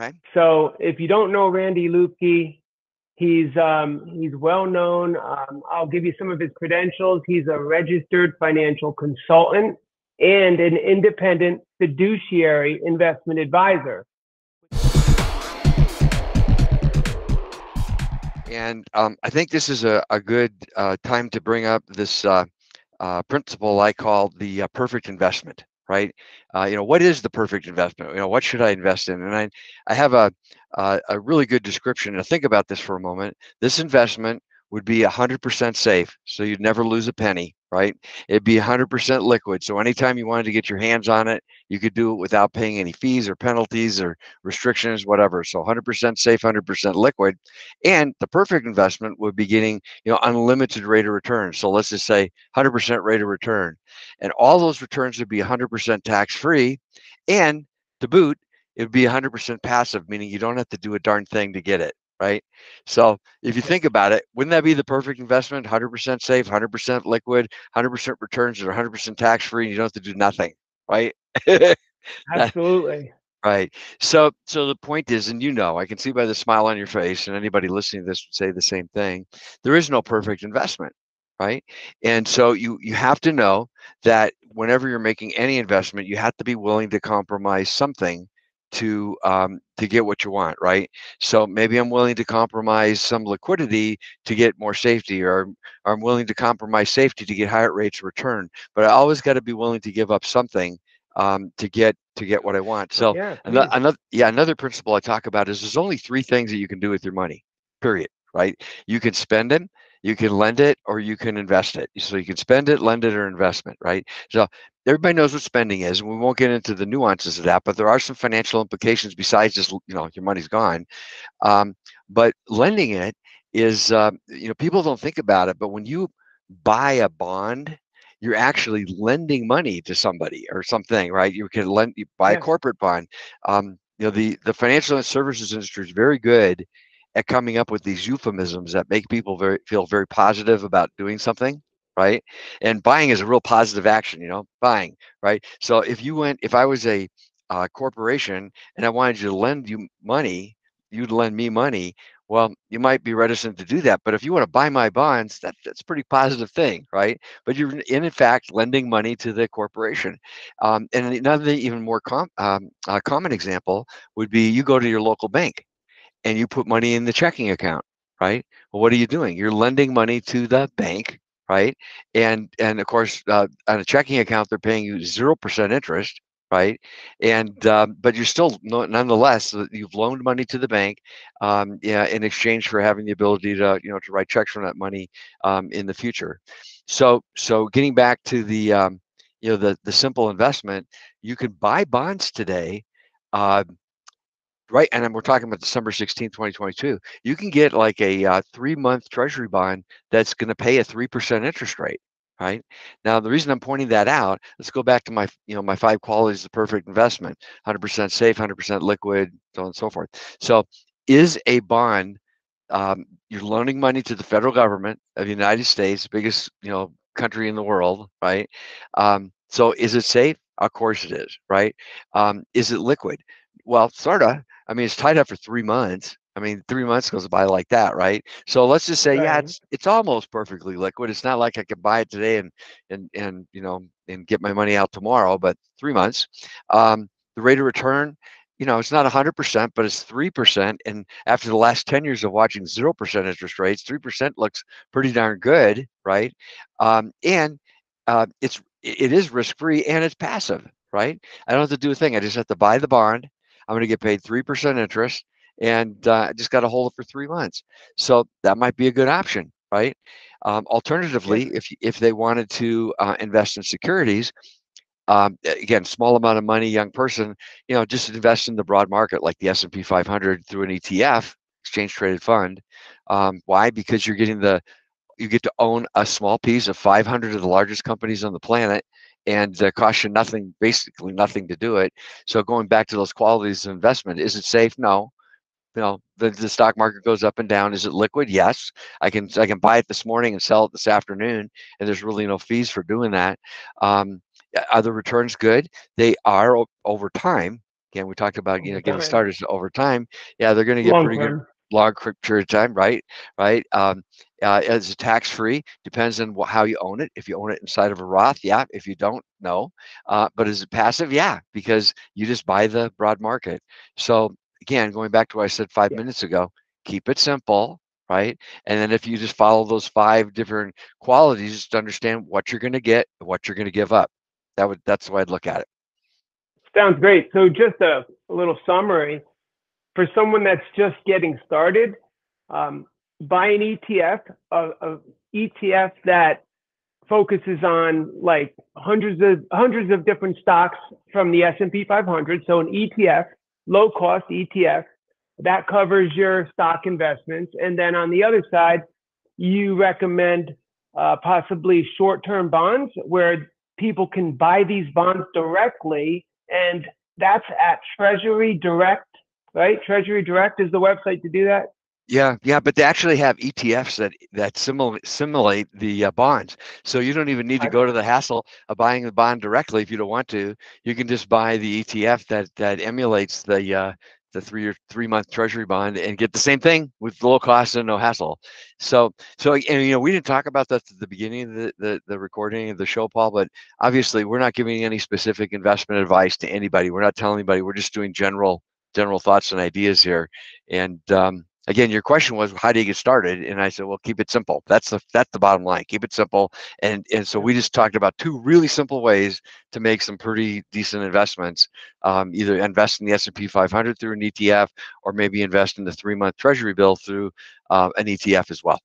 Okay. So if you don't know Randy Luebke, he's well known. I'll give you some of his credentials. He's a registered financial consultant and an independent fiduciary investment advisor. And I think this is a good time to bring up this principle I call the perfect investment, right? What is the perfect investment? What should I invest in? And I have a really good description. Now think about this for a moment. This investment would be 100% safe, so you'd never lose a penny, right? It'd be 100% liquid, so anytime you wanted to get your hands on it, you could do it without paying any fees or penalties or restrictions, whatever. So 100% safe, 100% liquid. And the perfect investment would be getting, unlimited rate of return. So let's just say 100% rate of return. And all those returns would be 100% tax-free. And to boot, it would be 100% passive, meaning you don't have to do a darn thing to get it, right? So if you think about it, wouldn't that be the perfect investment? 100% safe, 100% liquid, 100% returns that are 100% tax-free, and you don't have to do nothing, right? Absolutely. Right. So the point is, and I can see by the smile on your face, and anybody listening to this would say the same thing. There is no perfect investment, right? And so you have to know that whenever you're making any investment, you have to be willing to compromise something to get what you want, right? So maybe I'm willing to compromise some liquidity to get more safety, or I'm willing to compromise safety to get higher rates of return. But I always got to be willing to give up something to get what I want. So Yeah, please. another principle I talk about is there's only three things that you can do with your money, period, right? You can spend it, you can lend it, or you can invest it. So you can spend it, lend it, or investment, right? So everybody knows what spending is, and we won't get into the nuances of that, but there are some financial implications besides just, your money's gone. But lending it is, people don't think about it, but when you buy a bond, you're actually lending money to somebody or something, right? You buy a Yes. corporate bond. The financial services industry is very good at coming up with these euphemisms that make people feel very positive about doing something, right? And buying is a real positive action, buying, right? So if I was a corporation and I wanted you to lend you money, you'd lend me money. Well, you might be reticent to do that, but if you want to buy my bonds, that's a pretty positive thing, right? But you're in fact lending money to the corporation. And another even more common example would be you go to your local bank and you put money in the checking account, right? Well, what are you doing? You're lending money to the bank, right? And of course, on a checking account, they're paying you 0% interest, right? And but you're still nonetheless you've loaned money to the bank, yeah, in exchange for having the ability to to write checks from that money in the future. So getting back to the simple investment, you can buy bonds today. Uh, Right, and then we're talking about December 16th, 2022. You can get like a 3-month treasury bond that's going to pay a 3% interest rate, right? Now, the reason I'm pointing that out, let's go back to my 5 qualities of perfect investment: 100% safe, 100% liquid, so on and so forth. So, is a bond, you're loaning money to the federal government of the United States, biggest country in the world, right? So, is it safe? Of course it is, right? Is it liquid? Well, sort of. I mean, it's tied up for 3 months. I mean, 3 months goes by like that, right? So let's just say, yeah, Right. it's almost perfectly liquid. It's not like I could buy it today and get my money out tomorrow, but 3 months. The rate of return, it's not 100%, but it's 3%. And after the last 10 years of watching 0% interest rates, 3% looks pretty darn good, right? And it is risk free and it's passive, right? I don't have to do a thing. I just have to buy the bond. I'm going to get paid 3% interest, and I just got to hold it for 3 months. So that might be a good option, right? Yes. Alternatively, if they wanted to invest in securities, again, small amount of money, young person, just invest in the broad market like the S&P 500 through an ETF, exchange traded fund. Why? Because you get to own a small piece of 500 of the largest companies on the planet, and costs you nothing, basically nothing to do it. So going back to those qualities of investment, is it safe? No. The stock market goes up and down. Is it liquid? Yes. I can buy it this morning and sell it this afternoon, and there's really no fees for doing that. Are the returns good? They are over time. Again, we talked about, over getting time, started. So over time, yeah, they're going to get long pretty good term. long period of time, right? Right. It's tax free. Depends on how you own it. If you own it inside of a Roth, yeah. If you don't, no. But is it passive? Yeah, because you just buy the broad market. So again, going back to what I said 5 minutes ago, keep it simple, right? And then if you just follow those 5 different qualities, just understand what you're going to get, what you're going to give up. That's the way I'd look at it. Sounds great. So just a little summary for someone that's just getting started. Um, buy an ETF, a ETF that focuses on like hundreds of different stocks from the S&P 500. So an ETF, low cost ETF that covers your stock investments. And then on the other side, you recommend possibly short-term bonds where people can buy these bonds directly, and that's at Treasury Direct, right? Treasury Direct is the website to do that. Yeah, yeah, but they actually have ETFs that simulate the bonds, so you don't even need to go to the hassle of buying the bond directly if you don't want to. You can just buy the ETF that emulates the 3 month Treasury bond and get the same thing with low cost and no hassle. So and we didn't talk about that at the beginning of the recording of the show, Paul, but obviously we're not giving any specific investment advice to anybody. We're not telling anybody. We're just doing general thoughts and ideas here, and again, your question was, how do you get started? And I said, well, keep it simple. That's the bottom line. Keep it simple. And so we just talked about 2 really simple ways to make some pretty decent investments. Either invest in the S&P 500 through an ETF, or maybe invest in the 3 month Treasury bill through an ETF as well.